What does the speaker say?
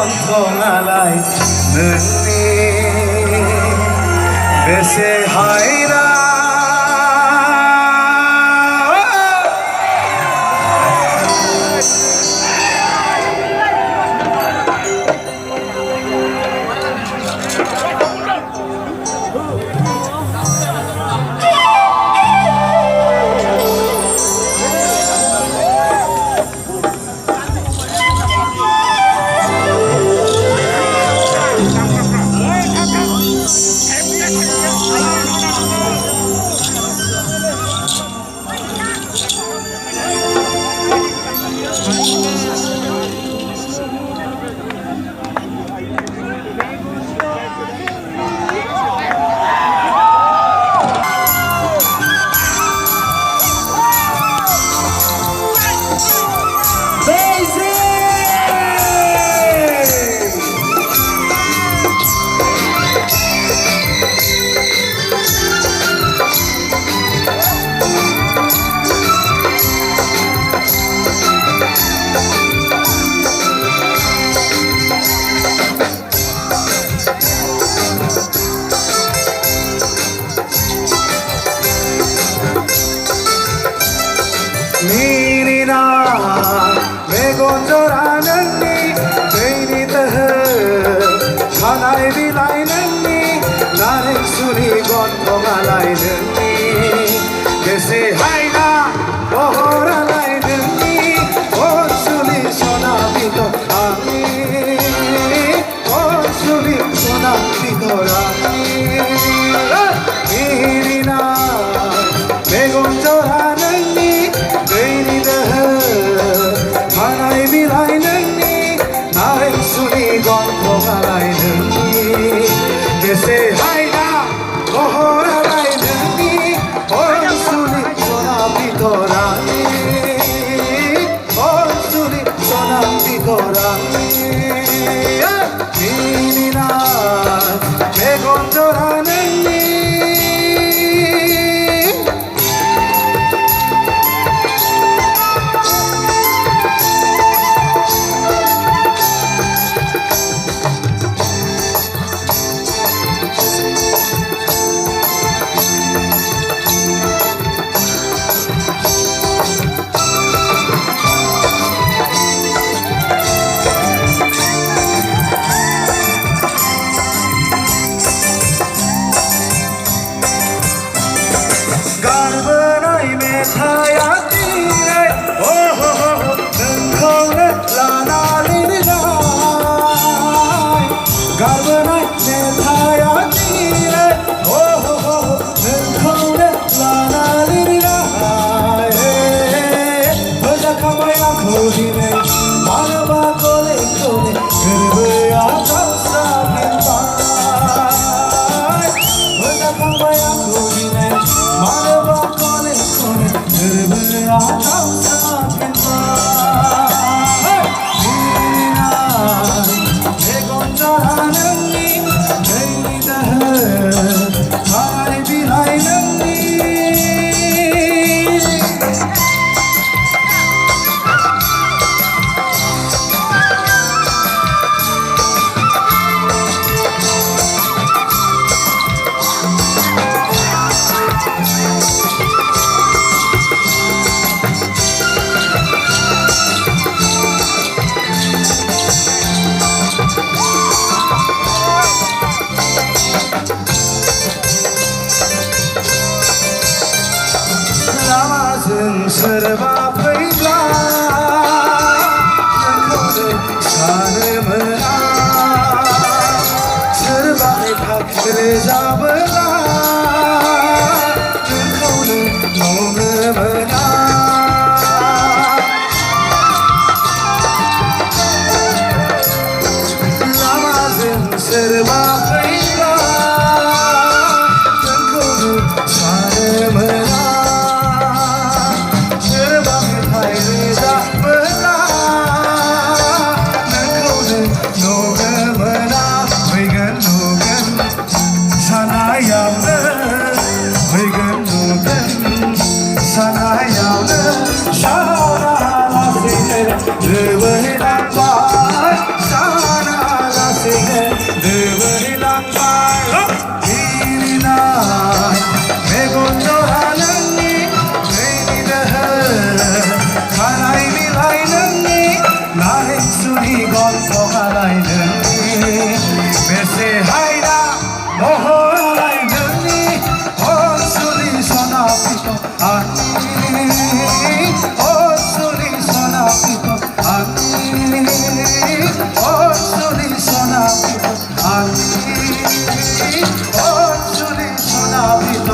गन्थङालाय नोंनि बेसे हायरा 미리나 메곤조라는니 베이니드흐 하나의 비라이는니 나는 순이 건통하라이는니 데세 하이나 오호라라이는니 온순이 소나비도 아니 온순이 소나비도라니 미리나 메곤조라는니 하나의 비라이는니 나의 순이 건통하라이는니 데세 하이나 오호라라이는니 온순이 소나비도라니 온순이 소나비도라니 미니나 내건조라는니 सोरबा फैब्ला नोंखौनो सानो मोना सोरबा मेथाइ रोजाबोला नोंखौनो मावनो मोना लामाजों सोरबा फैब्ला नोंखौनो सानो मोना চুরি গল্প হালাই ননি বেশে হাইরা মোহর হালাই ননি ও চুরি সোনা পিত আমি ও চুরি সোনা পিত আমি ও চুরি সোনা পিত আমি ও চুরি সোনা পিত